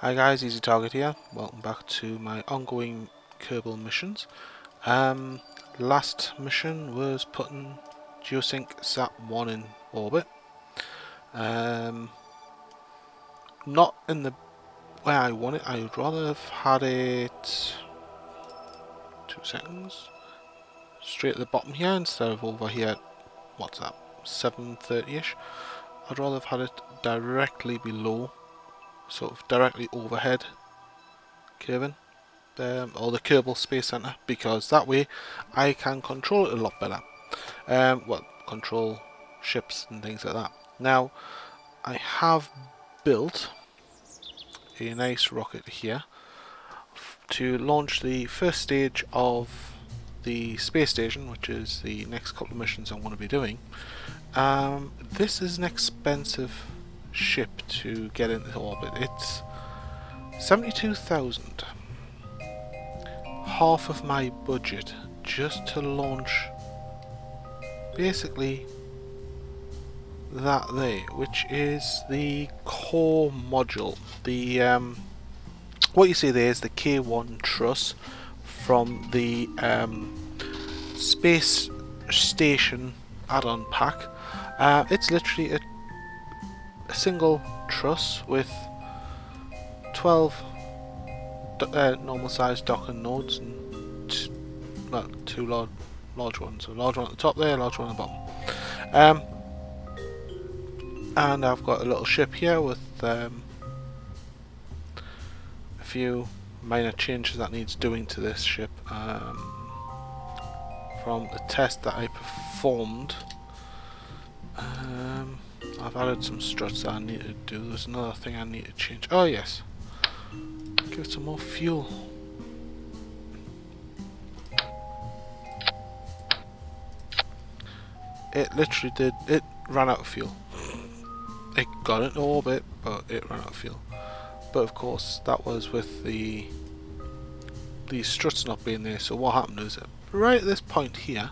Hi guys, Easy Target here. Welcome back to my ongoing Kerbal missions. Last mission was putting Geosync SAT1 in orbit. Not in the way I want it. I would rather have had it 2 seconds straight at the bottom here instead of over here. What's that? 730ish. I'd rather have had it directly below, sort of directly overhead Kerbin. Or the Kerbal Space Center, because that way I can control it a lot better. Well, control ships and things like that. Now, I have built a nice rocket here to launch the first stage of the space station, which is the next couple of missions I'm going to be doing. This is an expensive ship to get into orbit. It's 72,000. Half of my budget just to launch basically that there, which is the core module. The what you see there is the K1 truss from the space station add-on pack. It's literally a single truss with 12 normal sized docking nodes and two large ones. So large one at the top there, large one at the bottom. And I've got a little ship here with a few minor changes that needs doing to this ship from the test that I performed. I've added some struts that I need to do. There's another thing I need to change. Oh yes, give it some more fuel. It literally did. It ran out of fuel. It got into orbit, but it ran out of fuel. But of course, that was with these struts not being there. So what happened is, right at this point here,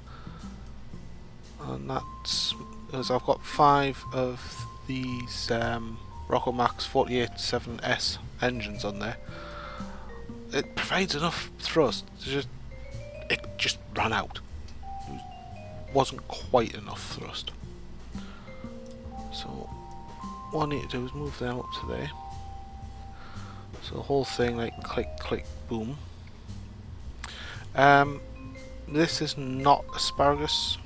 and that's as I've got 5 of these Rockomax 48-7S engines on there. It provides enough thrust. It just ran out. It wasn't quite enough thrust. So what I need to do is move them up to there. So the whole thing like click, click, boom. This is not asparagus.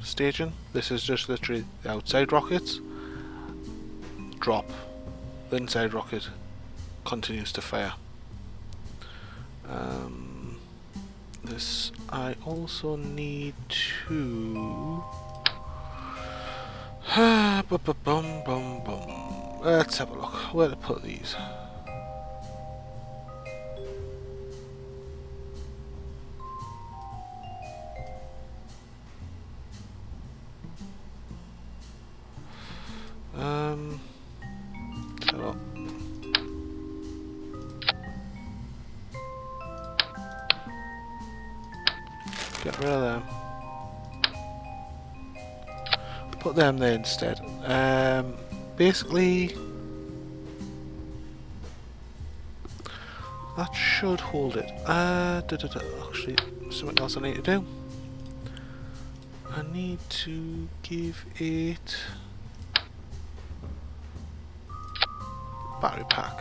Staging. This is just literally the outside rockets drop, the inside rocket continues to fire. This I also need to let's have a look where to put these. So get rid of them. Put them there instead. Basically, that should hold it. Actually, something else I need to do. I need to give it battery pack.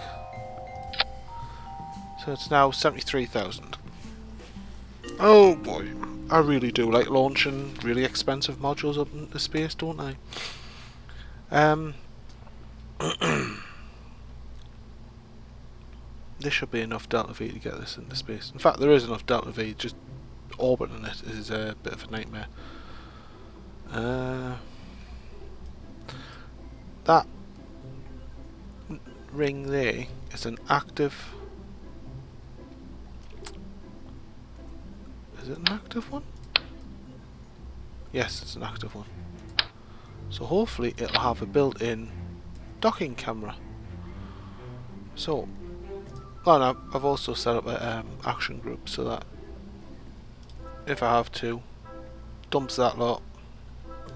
So it's now 73,000. Oh boy, I really do like launching really expensive modules up into space, don't I? There should be enough Delta V to get this into space. In fact, there is enough Delta V, just orbiting it is a bit of a nightmare. That ring there is an active. Is it an active one? Yes, it's an active one. So hopefully it'll have a built-in docking camera. So, oh no, I've also set up an action group so that if I have to, dumps that lot,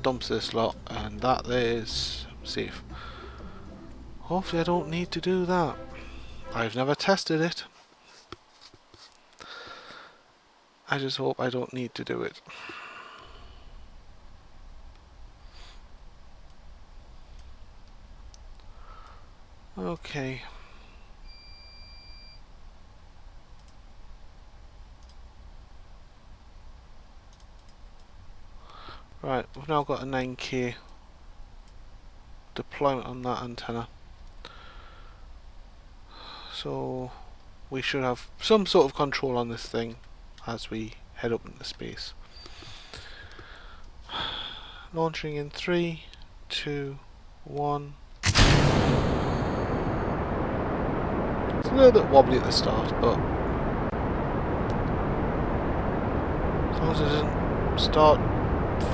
dumps this lot, and that is safe. Hopefully I don't need to do that. I've never tested it. I just hope I don't need to do it. Okay. Right, we've now got a 9K deployment on that antenna. So we should have some sort of control on this thing as we head up into space. Launching in 3, 2, 1. It's a little bit wobbly at the start, but as long as it doesn't start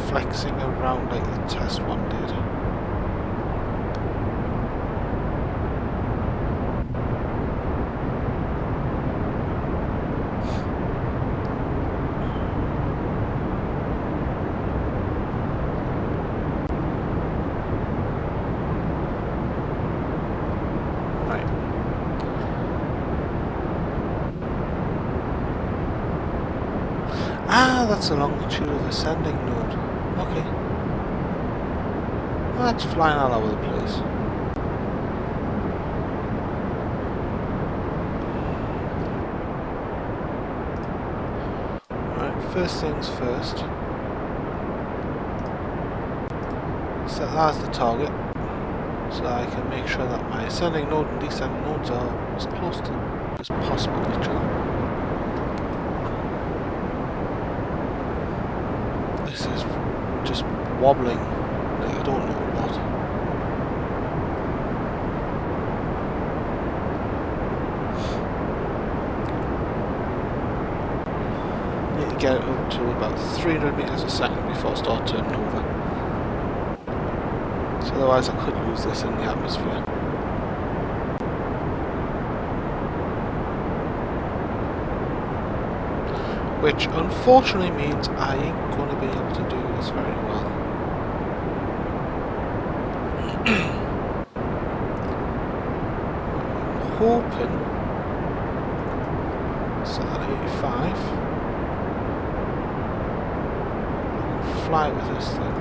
flexing around like the test one did. Ah, that's the longitude of the sending node. Okay. That's flying all over the place. Right, first things first. Set that as the target, so that I can make sure that my ascending node and descending nodes are as close to as possible to each other. This is just wobbling, like I don't know what. Need to get it up to about 300 meters a second before I start turning over. So otherwise I could lose this in the atmosphere. Which unfortunately means I ain't going to be able to do this very well. I'm hoping set that at 85. I can fly with this thing.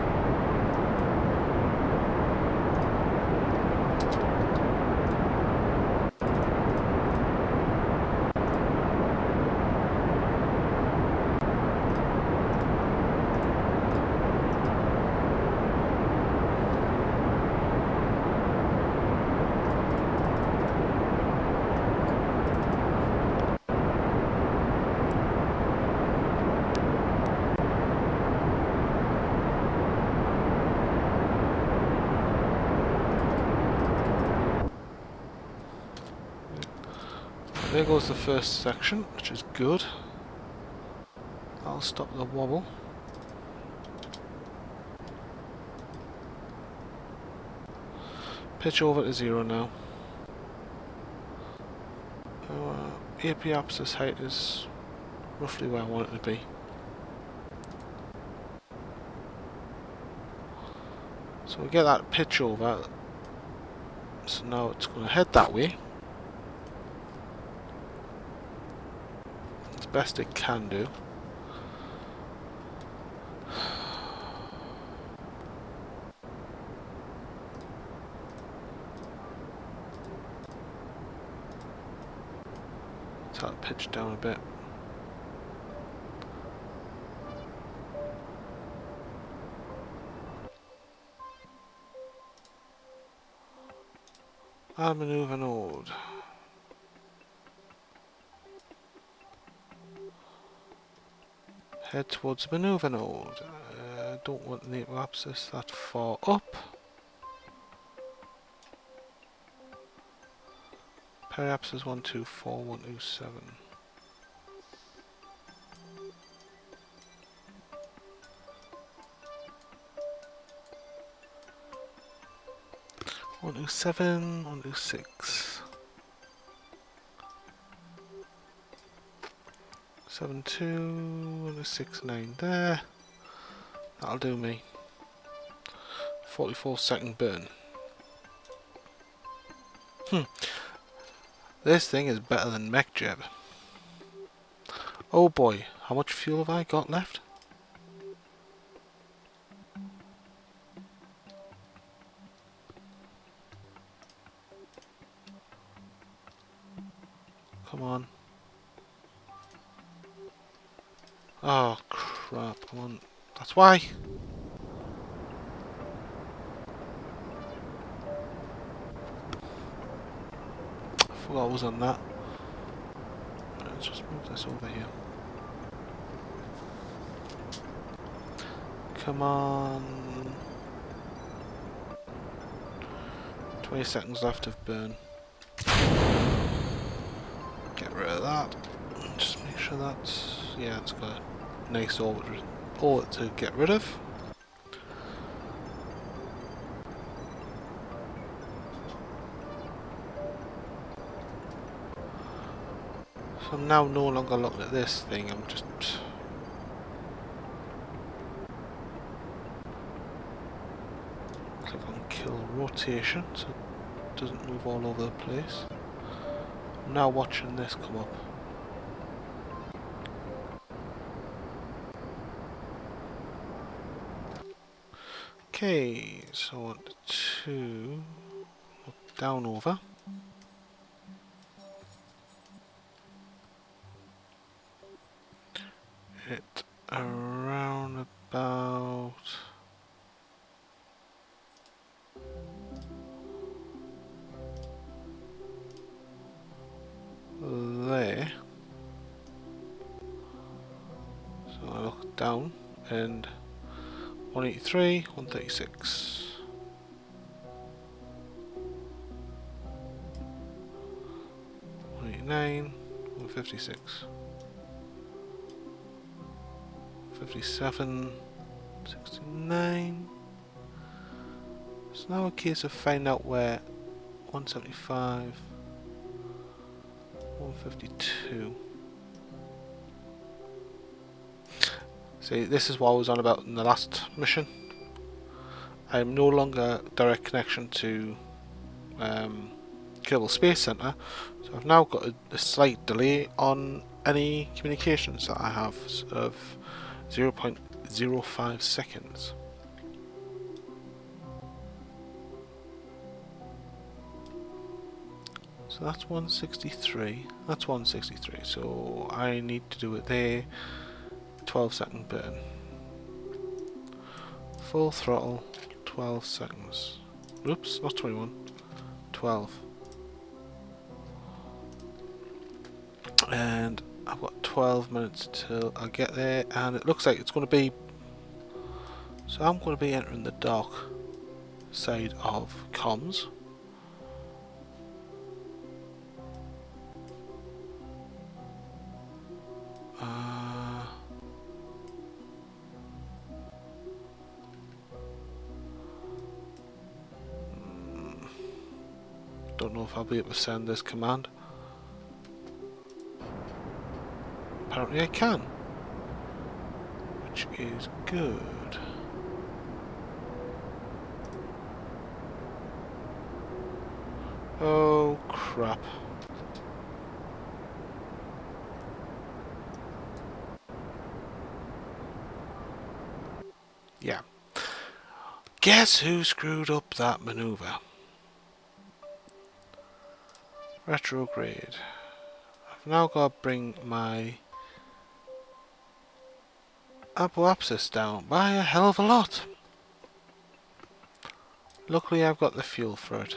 There goes the first section, which is good. I'll stop the wobble. Pitch over to 0 now. AP axis height is roughly where I want it to be. So we get that pitch over. So now it's going to head that way. As best it can do. That pitch down a bit. Add maneuver node. Head towards maneuver node. Don't want the native axis that far up. Periapsis 124, 127. One two seven, 126. 72, 169 there. That'll do me. 44-second burn. This thing is better than mech jet. Oh boy, how much fuel have I got left? Come on. Oh crap, come on. That's why. I forgot I was on that. Right, let's just move this over here. Come on. 20 seconds left of burn. Get rid of that. Just make sure that's... yeah, it's got a nice orbit to get rid of. So I'm now no longer looking at this thing, I'm just... click on kill rotation so it doesn't move all over the place. I'm now watching this come up. Okay, so I want to look down over. It around about there. So I look down and 183, 136. 189, 156. 57, 69. It's now a case of finding out where 175, 152. See, this is what I was on about in the last mission. I'm no longer direct connection to Kerbal Space Center, so I've now got a slight delay on any communications that I have of 0.05 seconds. So that's 163. That's 163. So I need to do it there. 12-second burn. Full throttle. 12 seconds. Oops, not 21. 12. And I've got 12 minutes till I get there, and it looks like it's going to be... so I'm going to be entering the dark side of comms. Don't know if I'll be able to send this command. Apparently I can, which is good. Oh crap. Yeah. Guess who screwed up that maneuver? Retrograde. I've now got to bring my apoapsis down by a hell of a lot. Luckily I've got the fuel for it.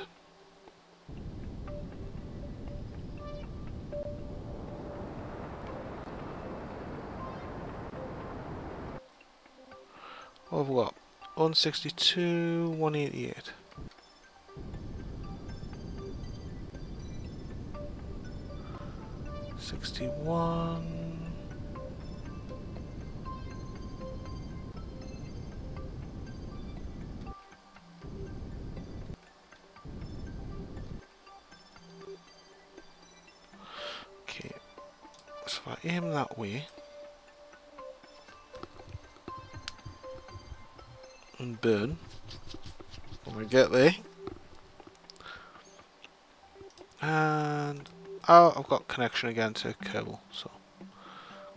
What have we got? 162, 188. '61. Okay, so if I aim that way and burn, when we get there. And oh, I've got connection again to Kerbal, so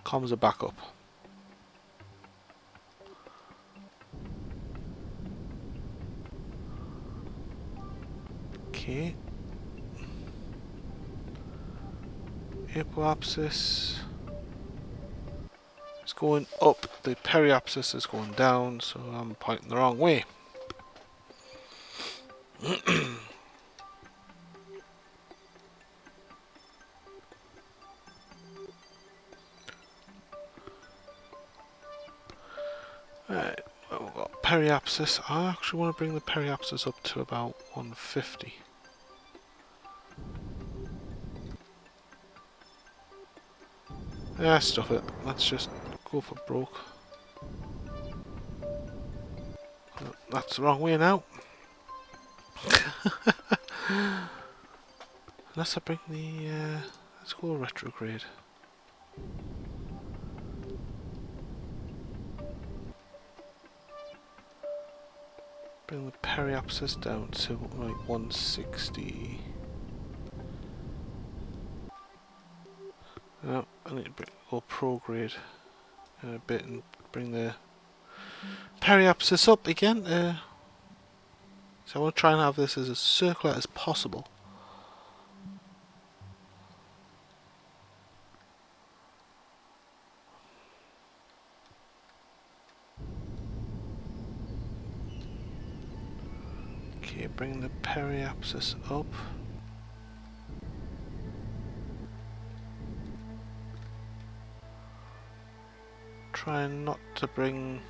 comms are back up. Okay. Apoapsis is going up, the periapsis is going down, so I'm pointing the wrong way. Right, well, we've got periapsis. I actually want to bring the periapsis up to about 150. Yeah, stuff it. Let's just go for broke. That's the wrong way now. Unless I bring the... let's go retrograde. Bring the periapsis down to like 160. No, I need to go prograde in a bit and bring the periapsis up again. So I want to try and have this as circular as possible. Okay, bring the periapsis up. Try not to bring...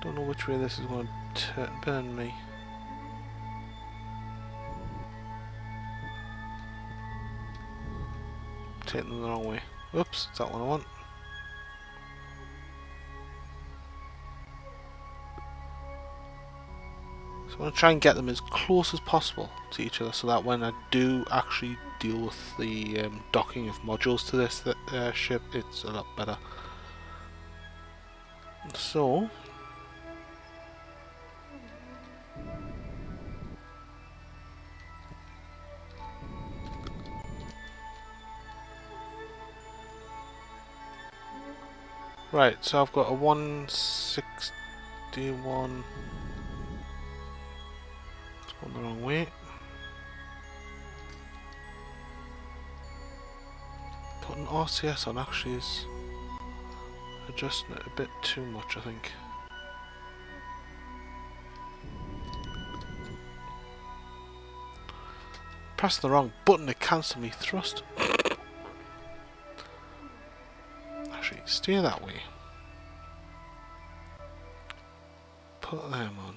Don't know which way this is going to burn me. Taking them the wrong way. Oops, it's that one I want. So I want to try and get them as close as possible to each other so that when I do actually deal with the docking of modules to this ship, it's a lot better. So... Right, so I've got a 161... It's going the wrong way. Putting RCS on actually is adjusting it a bit too much, I think. Pressed the wrong button to cancel me thrust. Actually, steer that way. Put them on.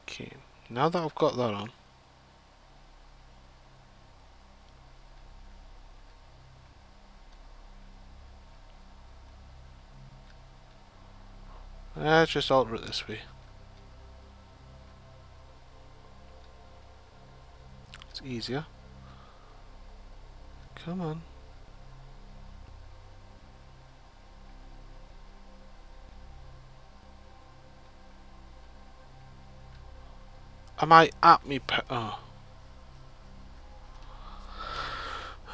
Okay, now that I've got that on, let's just alter it this way. It's easier. Come on. Am I at me oh.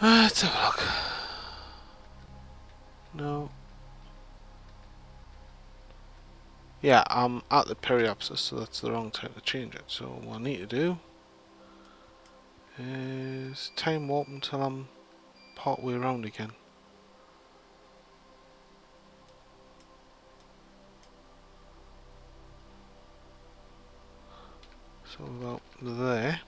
Let's have a look. No. Yeah, I'm at the periapsis, so that's the wrong time to change it. So what I need to do is time warp until I'm part way around again. So about there.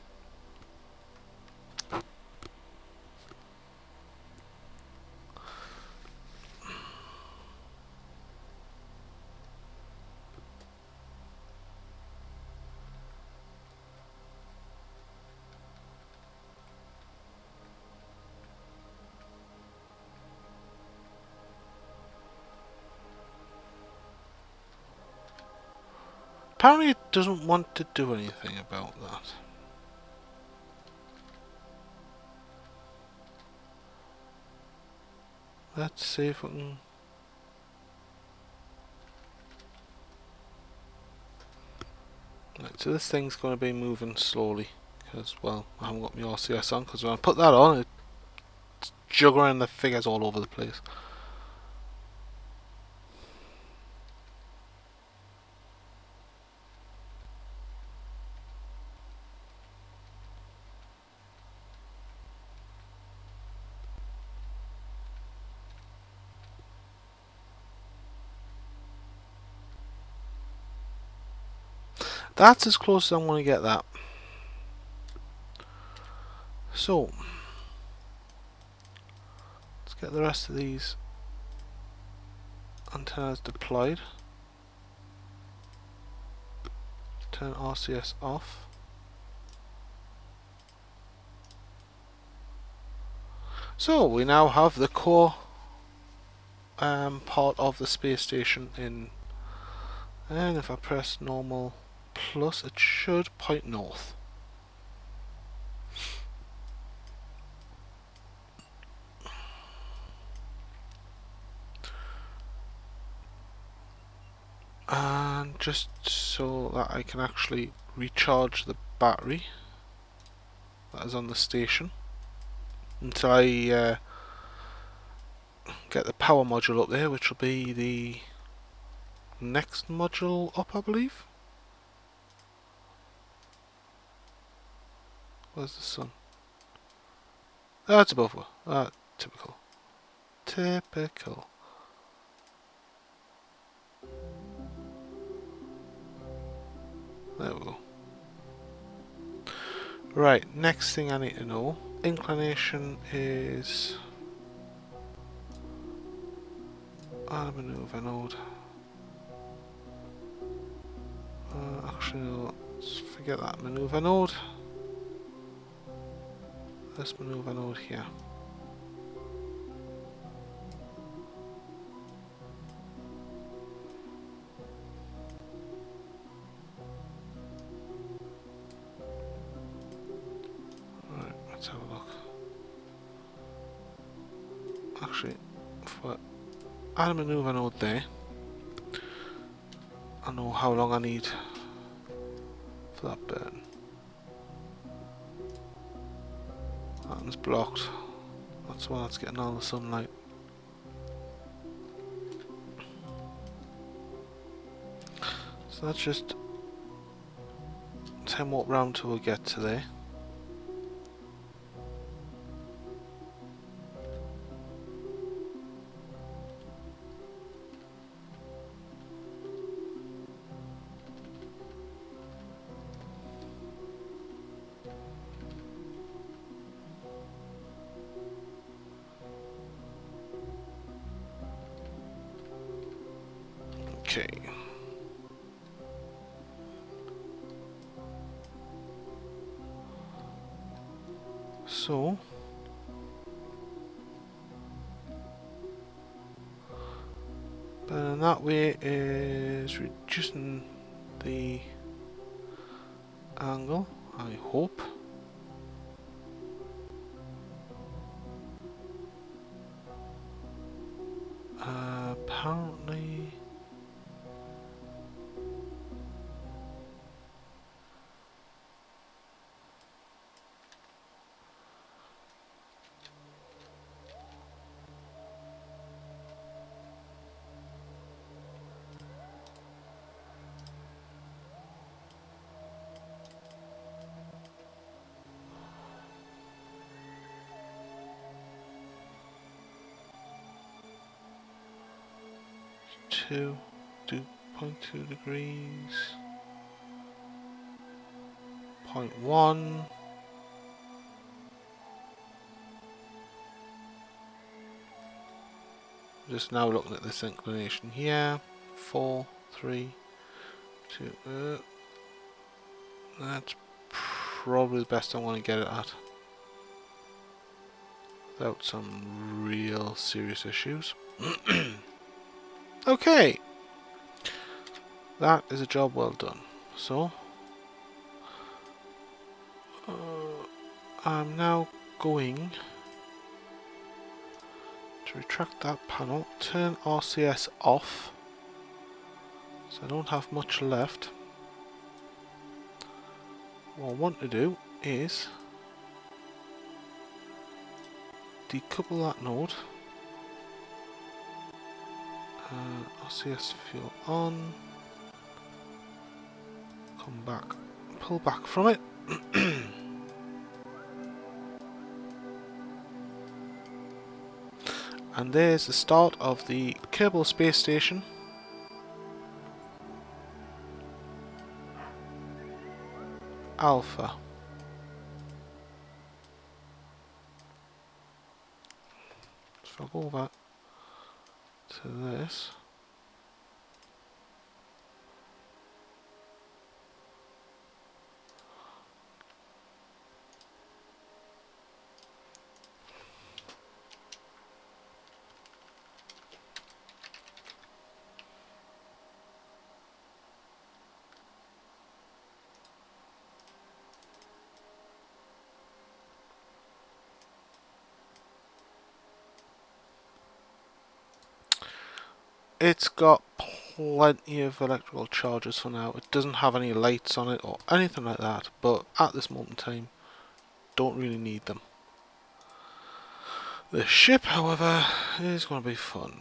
Apparently it doesn't want to do anything about that. Let's see if we can... Right, so this thing's going to be moving slowly because, well, I haven't got my RCS on, because when I put that on, it's juggling the figures all over the place. That's as close as I'm going to get that. So, let's get the rest of these antennas deployed. Turn RCS off. So, we now have the core part of the space station in, and if I press normal plus, it should point north. And just so that I can actually recharge the battery that is on the station until I get the power module up there, which will be the next module up, I believe. Where's the sun? Oh, it's above her. Ah, typical. Typical. There we go. Right, next thing I need to know. Inclination is... maneuver node. Actually, no, let's forget that maneuver node. This maneuver node here. Right, let's have a look. Actually, if I add a maneuver node there, I know how long I need for that burn. That one's blocked. That's why it's getting all the sunlight. So that's just 10 walk round till we get to there. Okay. So burning that way is reducing the angle, I hope. Apparently two, 2.2 degrees, 0.1. Just now looking at this inclination here. 4, 3, 2. That's probably the best I want to get it at, without some real serious issues. Okay, that is a job well done. So I'm now going to Let's retract that panel, turn RCS off, so I don't have much left. What I want to do is decouple that node, RCS fuel on, come back, pull back from it. And there's the start of the Kerbal space station. Alpha. So I'll go back to this. It's got plenty of electrical charges for now. It doesn't have any lights on it or anything like that, but at this moment in time, don't really need them. The ship, however, is going to be fun.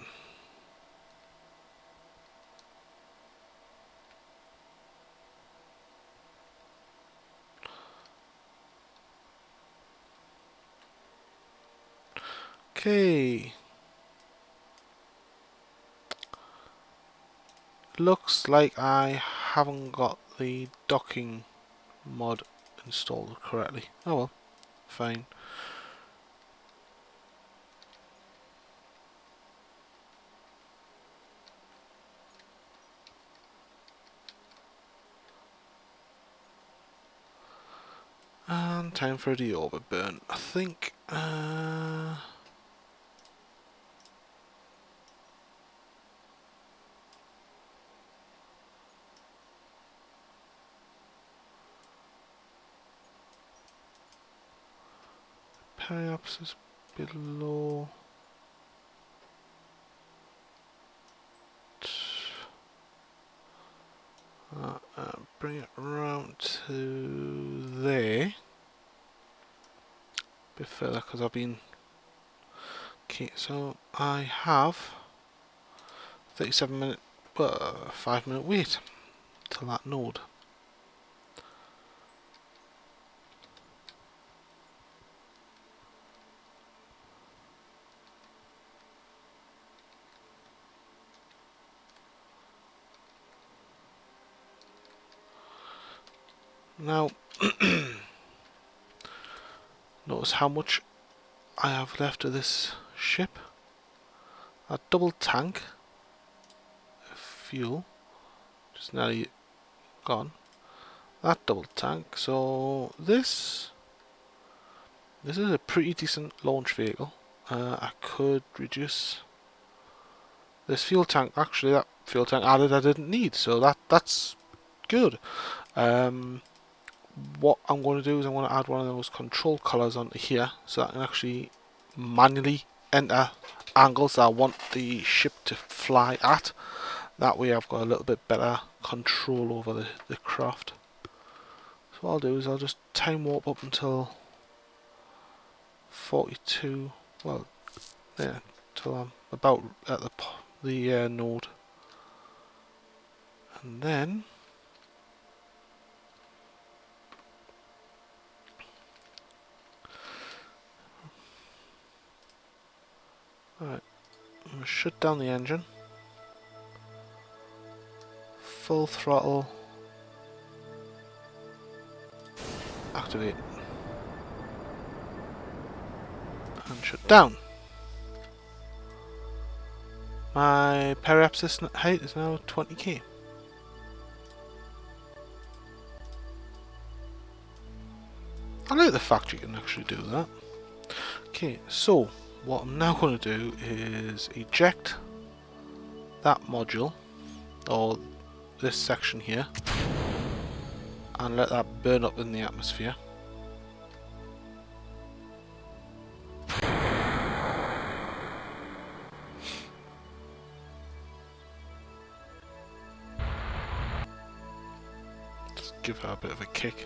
Okay. Looks like I haven't got the docking mod installed correctly. Oh well, fine. And time for the overburn. I think Payout is below. Bring it around to there. A bit further because I've been. Okay, so I have 37-minute, 5-minute wait till that node. Now, notice how much I have left of this ship. A double tank of fuel, just nearly gone. That double tank. So this is a pretty decent launch vehicle. I could reduce this fuel tank. Actually, that fuel tank added I didn't need, so that's good. What I'm going to do is I'm going to add one of those control colors onto here, so I can actually manually enter angles that I want the ship to fly at. That way I've got a little bit better control over the craft. So what I'll do is I'll just time warp up until 42, well, yeah, till I'm about at the node. And then alright, I'm going to shut down the engine, full throttle, activate, and shut down. My periapsis height is now 20k. I like the fact you can actually do that. Okay, so what I'm now going to do is eject that module, or this section here, and let that burn up in the atmosphere. Let's give her a bit of a kick.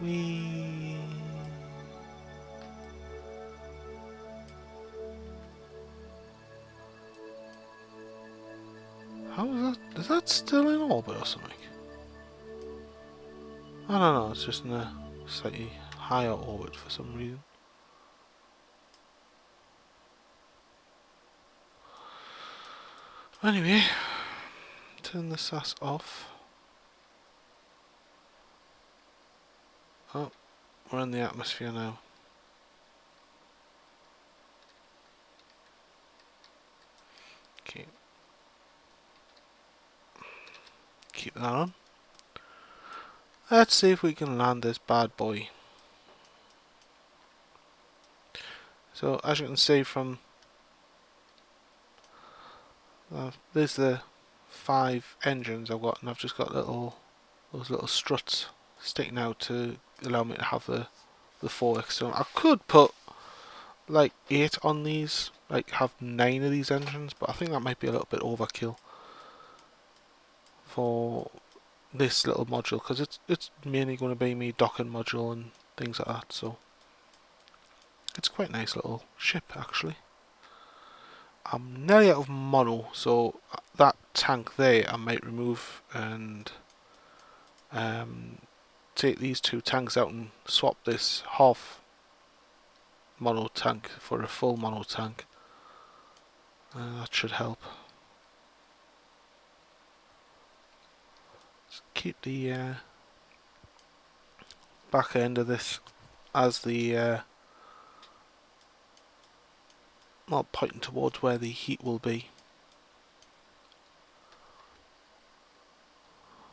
Whee! How is that? Is that still in orbit or something? I don't know, it's just in a slightly higher orbit for some reason. Anyway, turn the SAS off. Oh, we're in the atmosphere now. Okay. Keep that on. Let's see if we can land this bad boy. So, as you can see from there's the 5 engines I've got, and I've just got those little struts sticking out to allow me to have the 4 external. I could put like 8 on these, like have 9 of these engines, but I think that might be a little bit overkill for this little module, because it's mainly going to be me docking module and things like that. So it's quite a nice little ship actually. I'm nearly out of mono, so that tank there I might remove and take these 2 tanks out and swap this half mono tank for a full mono tank. That should help. Just keep the back end of this as the not pointing towards where the heat will be.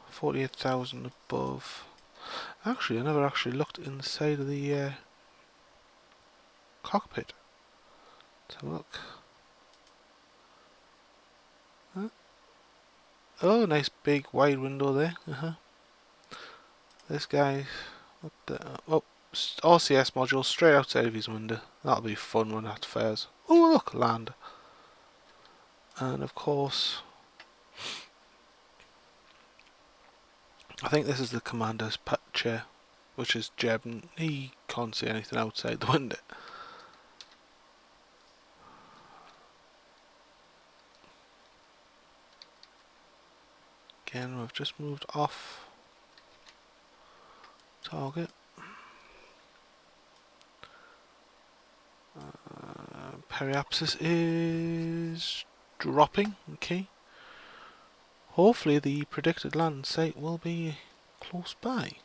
48,000 above. Actually, I never actually looked inside of the cockpit. Let's have a look. Huh? Oh, nice big wide window there. This guy, what the? Oh, RCS module straight outside of his window. That'll be fun when that fires. Oh, look, land. And of course, I think this is the commander's pet chair, which is Jeb, and he can't see anything outside the window. Again, we've just moved off target. Periapsis is dropping. Okay. Hopefully the predicted land site will be close by.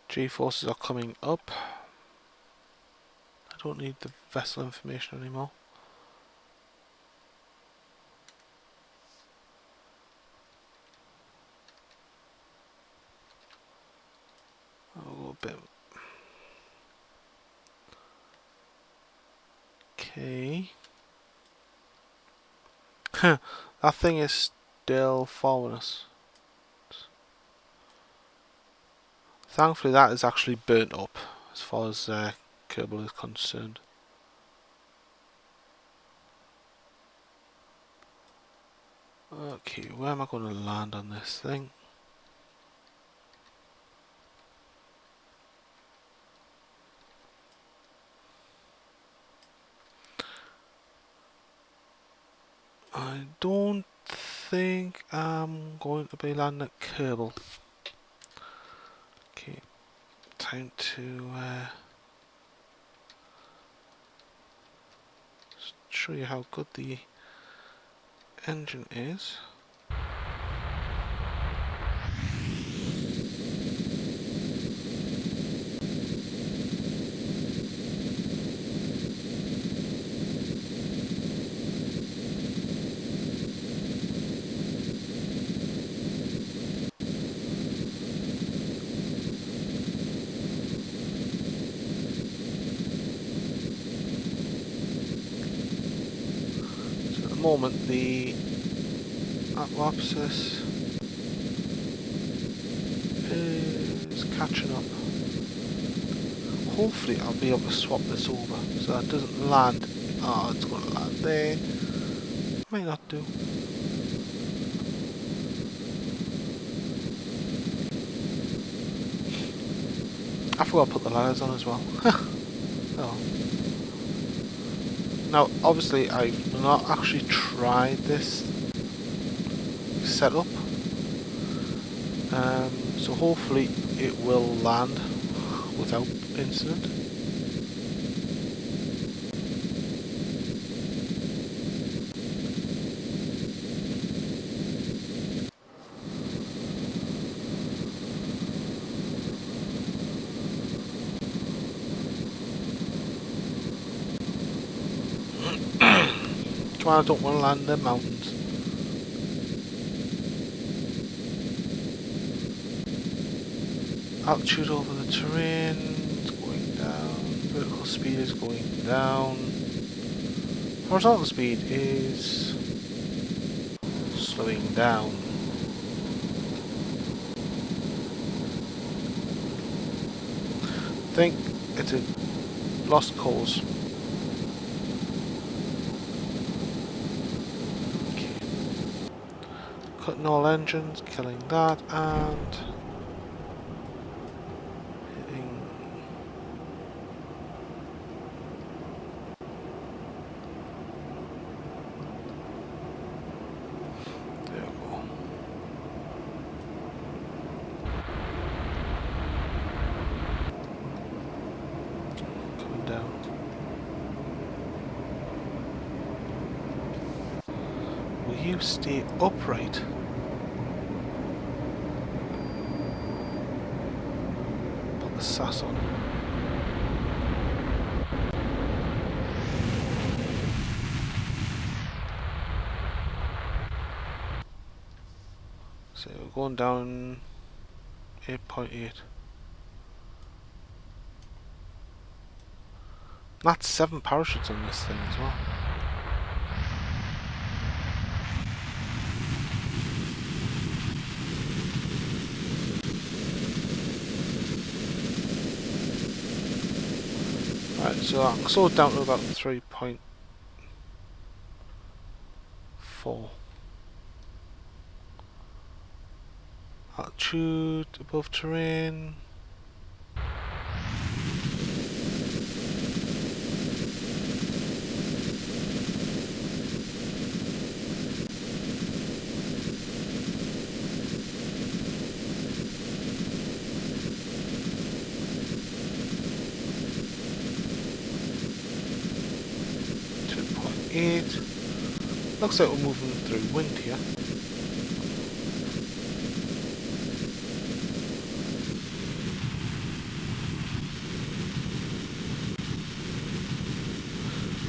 G-forces are coming up. I don't need the vessel information anymore. I'll go a bit. Okay. That thing is still following us. Thankfully that is actually burnt up as far as Kerbal is concerned. Okay, where am I going to land on this thing? I don't think I'm going to be landing at Kerbal. Okay, time to show you how good the engine is. Moment the Atwapsis catching up. Hopefully I'll be able to swap this over so that doesn't land. Oh, it's going to land there. Might not do. I forgot to put the ladders on as well. Oh. Now, obviously, I've not actually tried this setup, so hopefully it will land without incident. Come on, I don't want to land in the mountains. Altitude over the terrain is going down. Vertical speed is going down. Horizontal speed is slowing down. I think it's a lost cause. Okay. Cutting all engines, killing that, and hitting. There we go. Coming down. Will you stay upright? Put the sass on. So we're going down 8.8. That's 7 parachutes on this thing as well. Right, so I can slow it down to about 3.4. Altitude above terrain. Looks like we're moving through wind here.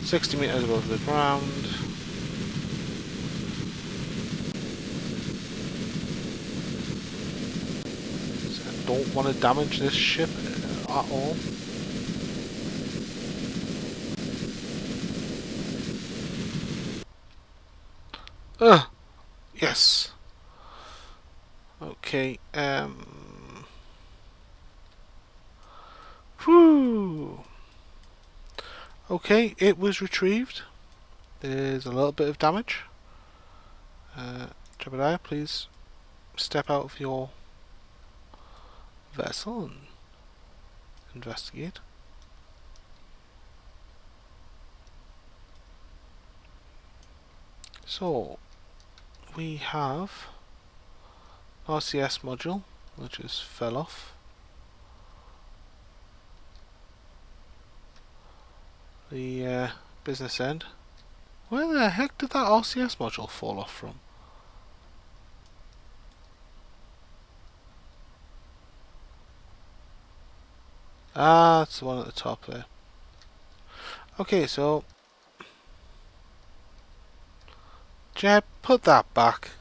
$60 meters above the ground. So I don't want to damage this ship at all. Yes. Okay, whew. Okay, it was retrieved. There's a little bit of damage. Jebediah, please step out of your vessel and investigate. So, we have RCS module, which just fell off. The business end. Where the heck did that RCS module fall off from? Ah, it's the one at the top there. Okay, so Jeb, put that back.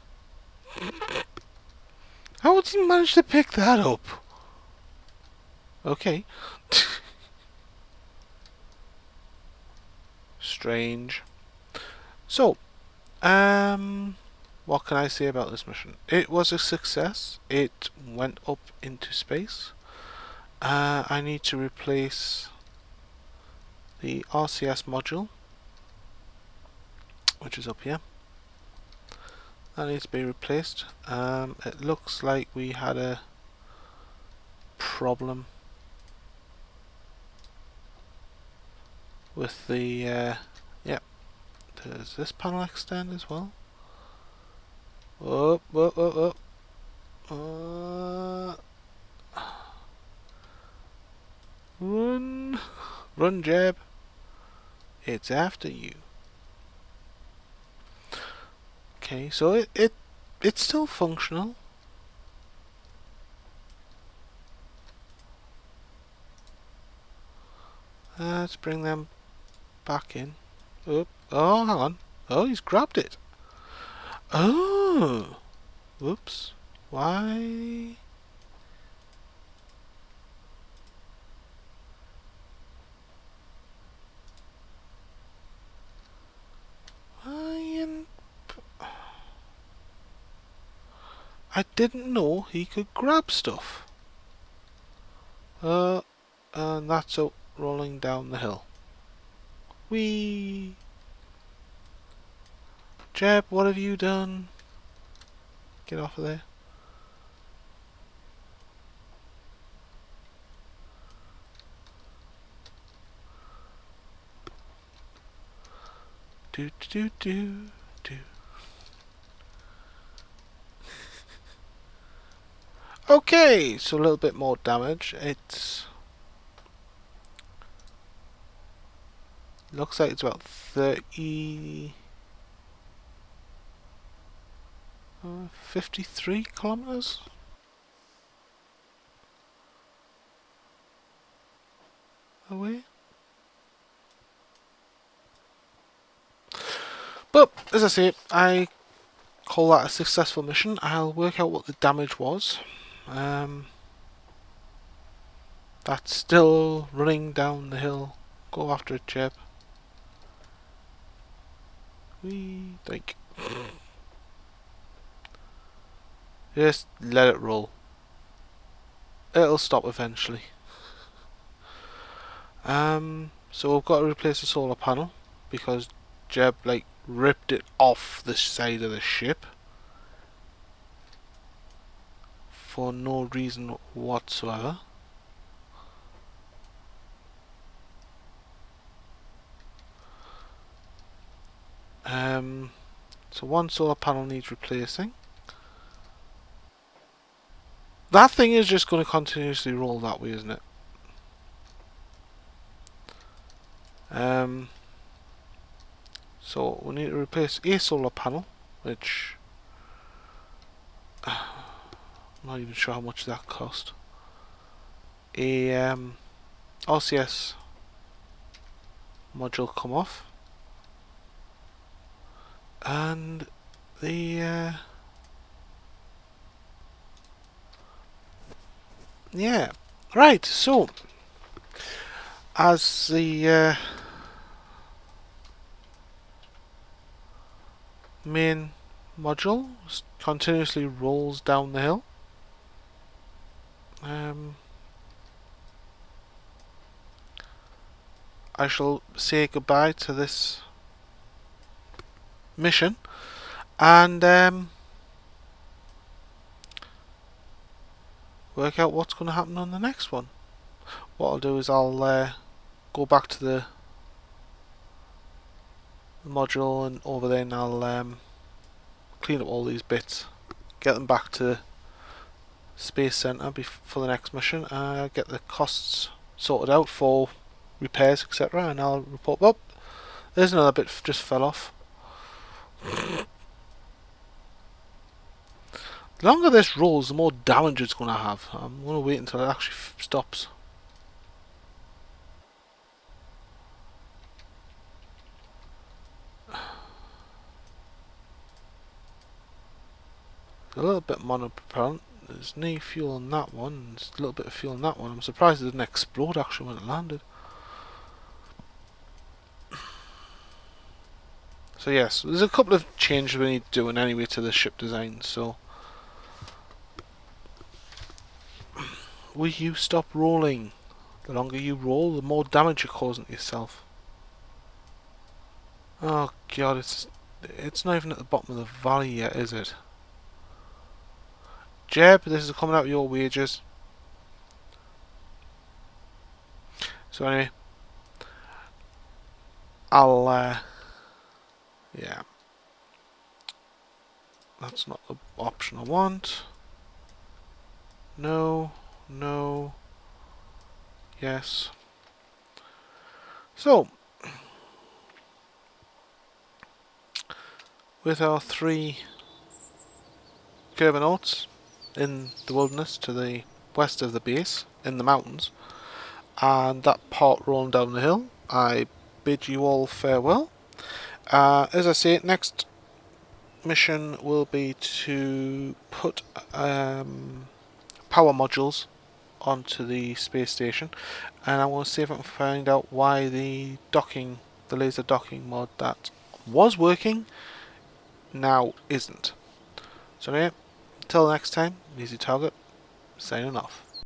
How did you manage to pick that up? Okay. Strange. So, what can I say about this mission? It was a success. It went up into space. I need to replace the RCS module, which is up here. That needs to be replaced. It looks like we had a problem with the yep. Does this panel extend as well? Oh, oh, oh, oh. Run! Run, Jeb! It's after you. Okay, so it's still functional. Let's bring them back in. Oh, oh, hang on. Oh, he's grabbed it. Oh! Whoops. Why? I didn't know he could grab stuff. And that's out rolling down the hill. Whee! Jeb, what have you done? Get off of there. Do do do do do. Okay, so a little bit more damage. It's looks like it's about 53 kilometers away. But as I say, I call that a successful mission. I'll work out what the damage was. That's still running down the hill. Go after it, Jeb. We think. Just let it roll. It'll stop eventually. So we've got to replace the solar panel because Jeb ripped it off the side of the ship for no reason whatsoever. So one solar panel needs replacing. That thing is just going to continuously roll that way, isn't it? So we need to replace a solar panel, which I'm not even sure how much that cost. A RCS module come off, and the yeah, right. So as the main module continuously rolls down the hill, I shall say goodbye to this mission and work out what's going to happen on the next one. What I'll do is I'll go back to the module and over there, and I'll clean up all these bits, get them back to Space Center for the next mission, get the costs sorted out for repairs, etc., and I'll report. Up. There's another bit just fell off. The longer this rolls, the more damage it's going to have. I'm going to wait until it actually stops. A little bit monopropellant. There's no fuel on that one. There's a little bit of fuel on that one. I'm surprised it didn't explode actually when it landed. So yes, there's a couple of changes we need doing anyway to the ship design. So will you stop rolling? The longer you roll, the more damage you're causing to yourself. Oh god, it's not even at the bottom of the valley yet, is it? Jeb, this is coming out of your wages. So anyway, I'll yeah, that's not the option I want. No, no, yes. So, with our 3 Kerbinauts in the wilderness to the west of the base, in the mountains, and that part rolling down the hill, I bid you all farewell. As I say, next mission will be to put power modules onto the space station, and I want to see if I can find out why the laser docking mod that was working now isn't. So anyway, until next time, Easy Target, signing off.